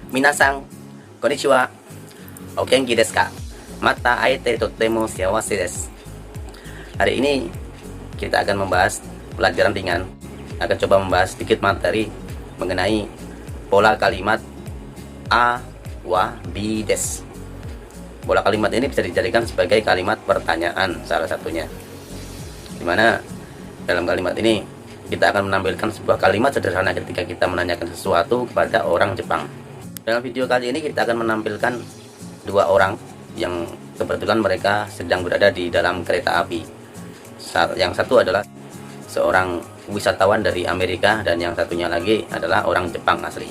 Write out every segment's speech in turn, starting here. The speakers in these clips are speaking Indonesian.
Minasang, konnichiwa. O genki desu ka? Mata aete totemo shiawase desu. Hari ini kita akan membahas pelajaran ringan. Akan coba membahas sedikit materi mengenai pola kalimat a, wa, bi, des. Pola kalimat ini bisa dijadikan sebagai kalimat pertanyaan salah satunya. Dimana dalam kalimat ini kita akan menampilkan sebuah kalimat sederhana ketika kita menanyakan sesuatu kepada orang Jepang. Dalam video kali ini kita akan menampilkan dua orang yang kebetulan mereka sedang berada di dalam kereta api. Yang satu adalah seorang wisatawan dari Amerika dan yang satunya lagi adalah orang Jepang asli.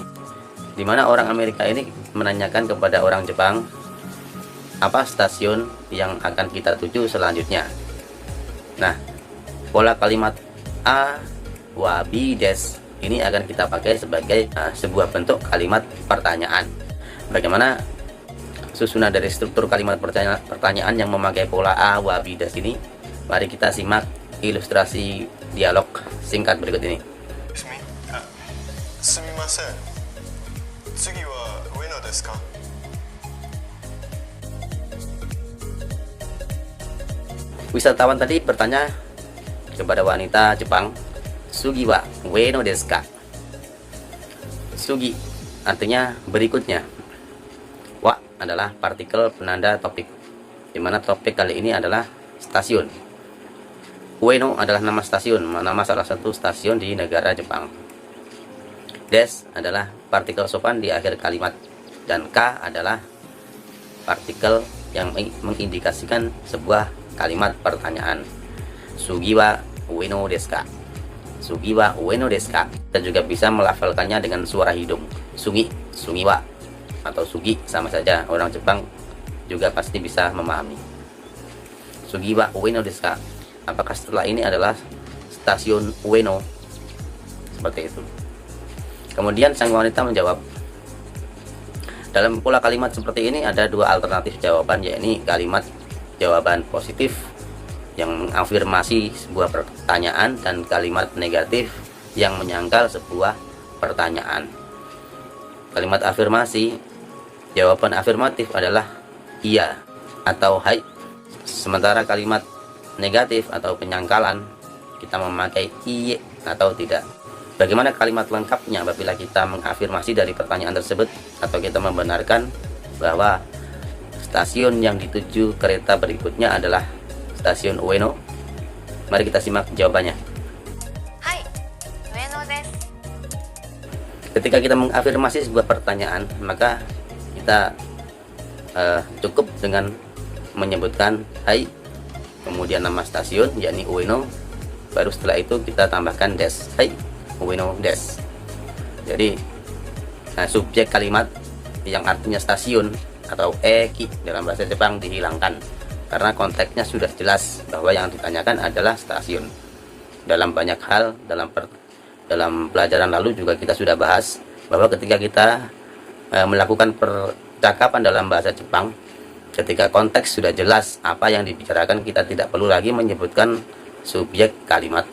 Dimana orang Amerika ini menanyakan kepada orang Jepang apa stasiun yang akan kita tuju selanjutnya. Nah, pola kalimat a, wa, bi, des ini akan kita pakai sebagai sebuah bentuk kalimat pertanyaan. Bagaimana susunan dari struktur kalimat pertanyaan yang memakai pola a, wa, bi, des ini? Mari kita simak ilustrasi dialog singkat berikut ini. Sumimasen. Tsugi wa Ueno desu ka? Wisatawan tadi bertanya kepada wanita Jepang, Sugi wa ueno desu ka? Sugi artinya berikutnya. Wa adalah partikel penanda topik, di mana topik kali ini adalah stasiun. Ueno adalah nama stasiun, nama salah satu stasiun di negara Jepang. Des adalah partikel sopan di akhir kalimat, dan ka adalah partikel yang mengindikasikan sebuah kalimat pertanyaan. Sugi wa ueno desu ka? Sugi wa ueno desu ka? Kita juga bisa melafalkannya dengan suara hidung. Sugi, sugiwa, atau sugi sama saja. Orang Jepang juga pasti bisa memahami. Sugi wa ueno desu ka? Apakah setelah ini adalah stasiun Ueno? Seperti itu. Kemudian sang wanita menjawab. Dalam pola kalimat seperti ini ada dua alternatif jawaban, yakni kalimat jawaban positif yang mengafirmasi sebuah pertanyaan dan kalimat negatif yang menyangkal sebuah pertanyaan. Kalimat afirmasi, jawaban afirmatif adalah iya atau hai. Sementara kalimat negatif atau penyangkalan kita memakai iye atau tidak. Bagaimana kalimat lengkapnya apabila kita mengafirmasi dari pertanyaan tersebut atau kita membenarkan bahwa stasiun yang dituju kereta berikutnya adalah stasiun Ueno? Mari kita simak jawabannya. Hai, Ueno desu. Ketika kita mengafirmasi sebuah pertanyaan, maka kita cukup dengan menyebutkan hai, kemudian nama stasiun yakni Ueno, baru setelah itu kita tambahkan des. Hai, Ueno des. Jadi subjek kalimat yang artinya stasiun atau eki dalam bahasa Jepang dihilangkan karena konteksnya sudah jelas bahwa yang ditanyakan adalah stasiun. Dalam banyak hal dalam pelajaran lalu juga kita sudah bahas bahwa ketika kita melakukan percakapan dalam bahasa Jepang, ketika konteks sudah jelas apa yang dibicarakan, kita tidak perlu lagi menyebutkan subjek kalimat.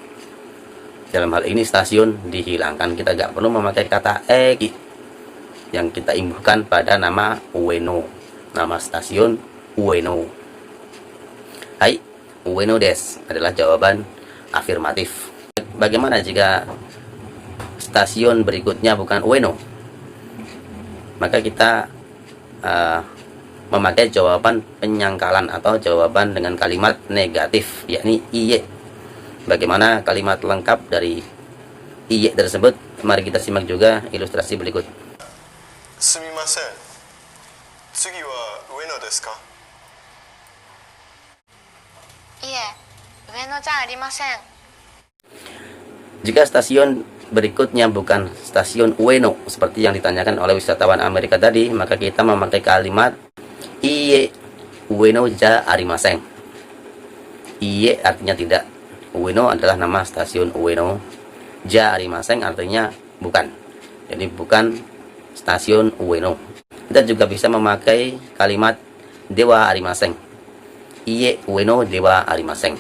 Dalam hal ini stasiun dihilangkan, kita tidak perlu memakai kata eki yang kita imbuhkan pada nama Ueno, nama stasiun Ueno. Hai, Ueno des adalah jawaban afirmatif. Bagaimana jika stasiun berikutnya bukan Ueno? Maka kita memakai jawaban penyangkalan atau jawaban dengan kalimat negatif, yakni iye. Bagaimana kalimat lengkap dari iye tersebut? Mari kita simak juga ilustrasi berikut. Sumimasen. Tsugi wa Ueno desu ka? Iye, Uenoじゃありません. Jika stasiun berikutnya bukan stasiun Ueno seperti yang ditanyakan oleh wisatawan Amerika tadi, maka kita memakai kalimat iye Ueno ja arimasen. Iye artinya tidak. Ueno adalah nama stasiun Ueno. Ja arimasen artinya bukan. Jadi bukan stasiun Ueno. Kita juga bisa memakai kalimat dewa arimasen. Iye Ueno dewa arimasen.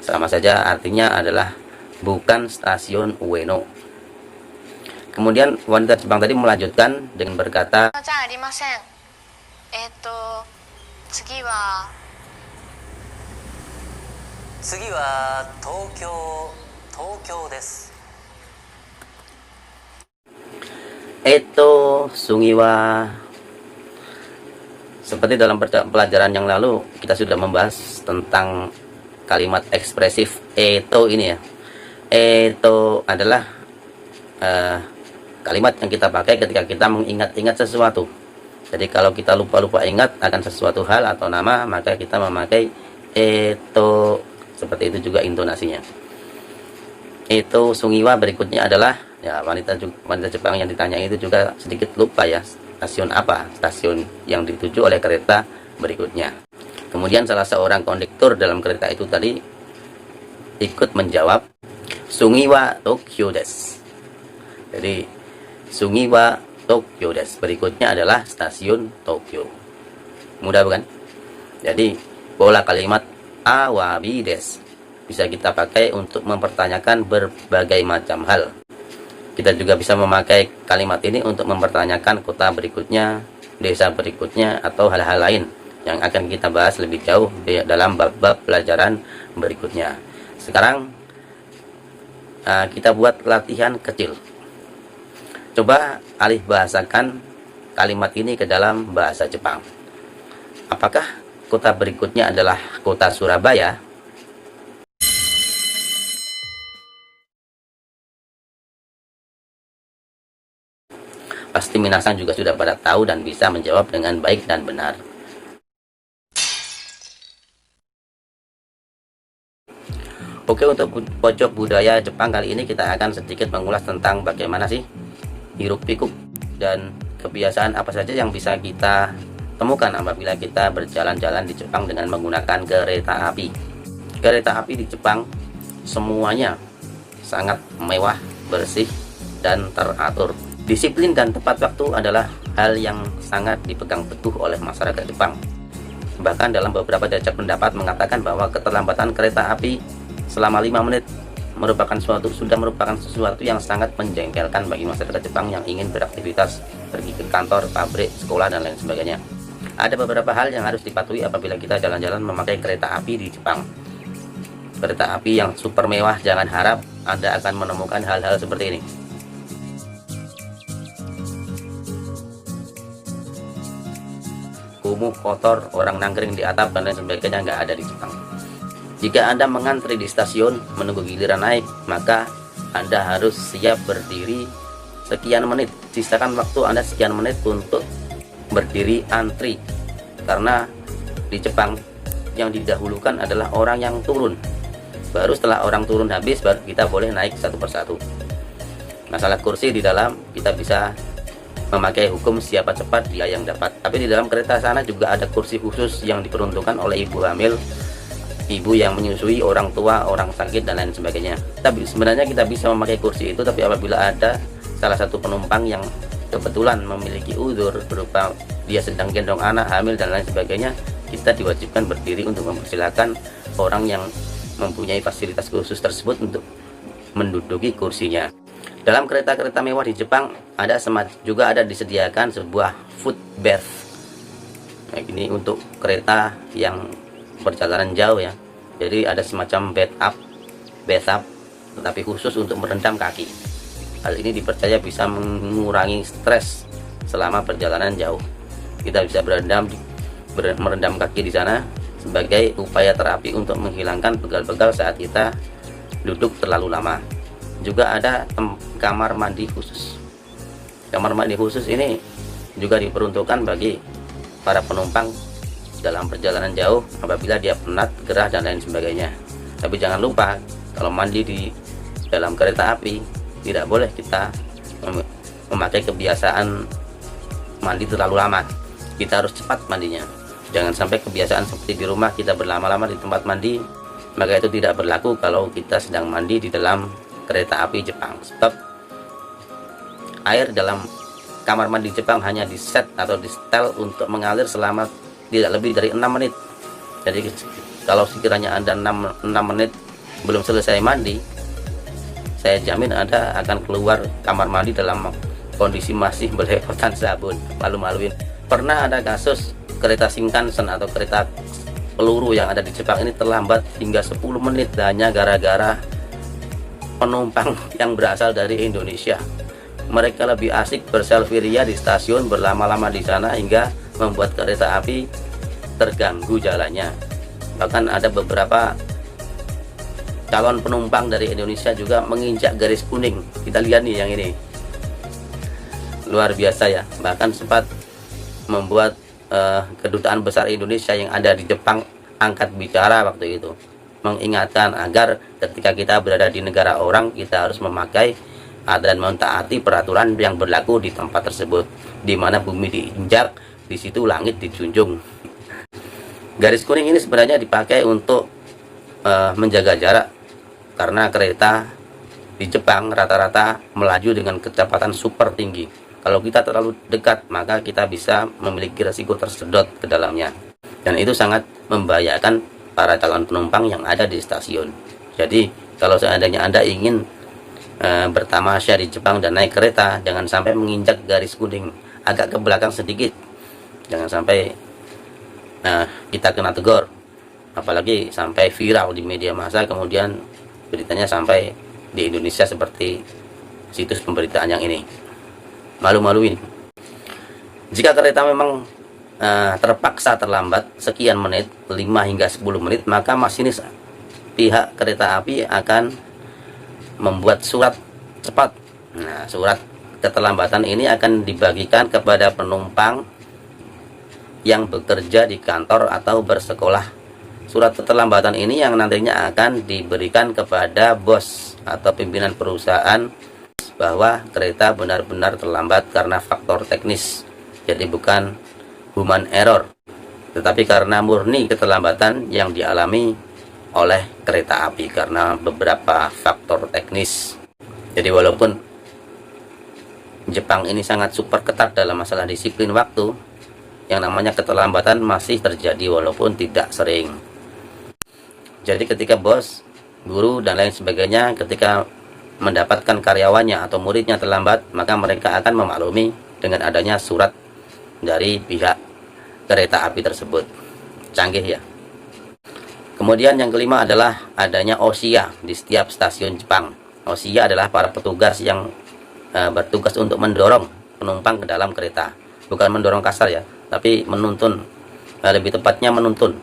Sama saja artinya adalah bukan stasiun Ueno. Kemudian wanita Jepang tadi melanjutkan dengan berkata, じゃありません。次は東京です。 Sungiwa. Seperti dalam pelajaran yang lalu kita sudah membahas tentang kalimat ekspresif eto ini ya. Eto adalah kalimat yang kita pakai ketika kita mengingat-ingat sesuatu. Jadi kalau kita lupa-lupa ingat akan sesuatu hal atau nama, maka kita memakai eto. Seperti itu juga intonasinya. Eto sungiwa berikutnya adalah, ya, wanita Jepang yang ditanya itu juga sedikit lupa ya, stasiun apa, stasiun yang dituju oleh kereta berikutnya. Kemudian salah seorang kondektur dalam kereta itu tadi ikut menjawab, Sungiwa Tokyo desu. Jadi Sungiwa Tokyo desu, berikutnya adalah stasiun Tokyo. Mudah bukan? Jadi pola kalimat awabi desu bisa kita pakai untuk mempertanyakan berbagai macam hal. Kita juga bisa memakai kalimat ini untuk mempertanyakan kota berikutnya, desa berikutnya, atau hal-hal lain yang akan kita bahas lebih jauh dalam bab-bab pelajaran berikutnya. Sekarang kita buat latihan kecil. Coba alih bahasakan kalimat ini ke dalam bahasa Jepang. Apakah kota berikutnya adalah kota Surabaya? Pasti minasan juga sudah pada tahu dan bisa menjawab dengan baik dan benar. Oke, untuk pojok budaya Jepang kali ini kita akan sedikit mengulas tentang bagaimana sih hiruk pikuk dan kebiasaan apa saja yang bisa kita temukan apabila kita berjalan-jalan di Jepang dengan menggunakan kereta api. Kereta api di Jepang semuanya sangat mewah, bersih, dan teratur. Disiplin dan tepat waktu adalah hal yang sangat dipegang teguh oleh masyarakat Jepang. Bahkan dalam beberapa jajak pendapat mengatakan bahwa keterlambatan kereta api selama 5 menit sudah merupakan sesuatu yang sangat menjengkelkan bagi masyarakat Jepang yang ingin beraktivitas, pergi ke kantor, pabrik, sekolah, dan lain sebagainya. Ada beberapa hal yang harus dipatuhi apabila kita jalan-jalan memakai kereta api di Jepang. Kereta api yang super mewah, jangan harap Anda akan menemukan hal-hal seperti ini. Kumuh, kotor, orang nangkring di atap, dan lain sebagainya nggak ada di Jepang. Jika Anda mengantri di stasiun menunggu giliran naik, maka Anda harus siap berdiri sekian menit. Sisakan waktu Anda sekian menit untuk berdiri antri. Karena di Jepang yang didahulukan adalah orang yang turun. Baru setelah orang turun habis, baru kita boleh naik satu persatu. Masalah kursi di dalam, kita bisa memakai hukum siapa cepat dia yang dapat. Tapi di dalam kereta sana juga ada kursi khusus yang diperuntukkan oleh ibu hamil, ibu yang menyusui, orang tua, orang sakit, dan lain sebagainya. Tapi sebenarnya kita bisa memakai kursi itu, tapi apabila ada salah satu penumpang yang kebetulan memiliki udzur berupa dia sedang gendong anak, hamil, dan lain sebagainya, kita diwajibkan berdiri untuk mempersilahkan orang yang mempunyai fasilitas khusus tersebut untuk menduduki kursinya. Dalam kereta-kereta mewah di Jepang juga ada disediakan sebuah food bath. Nah, ini untuk kereta yang perjalanan jauh ya. Jadi ada semacam bathtub, tetapi khusus untuk merendam kaki. Hal ini dipercaya bisa mengurangi stres selama perjalanan jauh. Kita bisa merendam kaki di sana sebagai upaya terapi untuk menghilangkan pegal-pegal saat kita duduk terlalu lama. Juga ada kamar mandi khusus. Kamar mandi khusus ini juga diperuntukkan bagi para penumpang dalam perjalanan jauh apabila dia penat, gerah, dan lain sebagainya. Tapi jangan lupa, kalau mandi di dalam kereta api tidak boleh kita memakai kebiasaan mandi terlalu lama. Kita harus cepat mandinya. Jangan sampai kebiasaan seperti di rumah kita berlama-lama di tempat mandi, maka itu tidak berlaku kalau kita sedang mandi di dalam kereta api Jepang. Sebab air dalam kamar mandi Jepang hanya di set atau di setel untuk mengalir selama tidak lebih dari 6 menit. Jadi kalau sekiranya Anda 6 menit belum selesai mandi, saya jamin Anda akan keluar kamar mandi dalam kondisi masih belepotan sabun, malu-maluin. Pernah ada kasus kereta Shinkansen atau kereta peluru yang ada di Jepang ini terlambat hingga 10 menit hanya gara-gara penumpang yang berasal dari Indonesia. Mereka lebih asik berselfie ria di stasiun, berlama-lama di sana hingga membuat kereta api terganggu jalannya. Bahkan ada beberapa calon penumpang dari Indonesia juga menginjak garis kuning. Kita lihat nih yang ini, luar biasa ya. Bahkan sempat membuat kedutaan besar Indonesia yang ada di Jepang angkat bicara waktu itu, mengingatkan agar ketika kita berada di negara orang, kita harus memakai dan mentaati peraturan yang berlaku di tempat tersebut. Di mana bumi diinjak, di situ langit dijunjung. Garis kuning ini sebenarnya dipakai untuk menjaga jarak, karena kereta di Jepang rata-rata melaju dengan kecepatan super tinggi. Kalau kita terlalu dekat, maka kita bisa memiliki resiko tersedot ke dalamnya. Dan itu sangat membahayakan para calon penumpang yang ada di stasiun. Jadi, kalau seandainya Anda ingin bertamasya di Jepang dan naik kereta, jangan sampai menginjak garis kuning, agak ke belakang sedikit. Jangan sampai kita kena tegur. Apalagi sampai viral di media massa, kemudian beritanya sampai di Indonesia seperti situs pemberitaan yang ini. Malu-maluin. Jika kereta memang terpaksa terlambat sekian menit, 5 hingga 10 menit, maka masinis pihak kereta api akan membuat surat cepat. Nah, surat keterlambatan ini akan dibagikan kepada penumpang yang bekerja di kantor atau bersekolah. Surat keterlambatan ini yang nantinya akan diberikan kepada bos atau pimpinan perusahaan bahwa kereta benar-benar terlambat karena faktor teknis. Jadi bukan human error, tetapi karena murni keterlambatan yang dialami oleh kereta api karena beberapa faktor teknis. Jadi walaupun Jepang ini sangat super ketat dalam masalah disiplin waktu, yang namanya keterlambatan masih terjadi walaupun tidak sering. Jadi ketika bos, guru, dan lain sebagainya ketika mendapatkan karyawannya atau muridnya terlambat, maka mereka akan memaklumi dengan adanya surat dari pihak kereta api tersebut. Canggih ya. Kemudian yang kelima adalah adanya Oshiya di setiap stasiun Jepang. Oshiya adalah para petugas yang bertugas untuk mendorong penumpang ke dalam kereta. Bukan mendorong kasar ya, tapi menuntun, lebih tepatnya menuntun,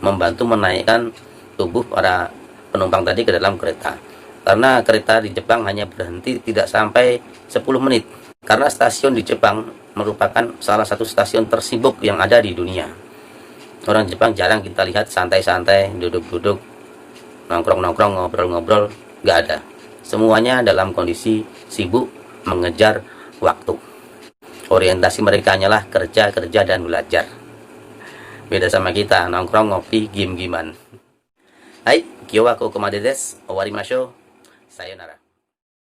membantu menaikkan tubuh para penumpang tadi ke dalam kereta. Karena kereta di Jepang hanya berhenti tidak sampai 10 menit. Karena stasiun di Jepang merupakan salah satu stasiun tersibuk yang ada di dunia. Orang Jepang jarang kita lihat santai-santai, duduk-duduk, nongkrong-nongkrong, ngobrol-ngobrol, nggak ada. Semuanya dalam kondisi sibuk mengejar waktu. Orientasi mereka hanyalah kerja, dan belajar. Beda sama kita, nongkrong, ngopi, game-giman. Hai, kyo wa kokomade desu. Owarimashou. Sayonara.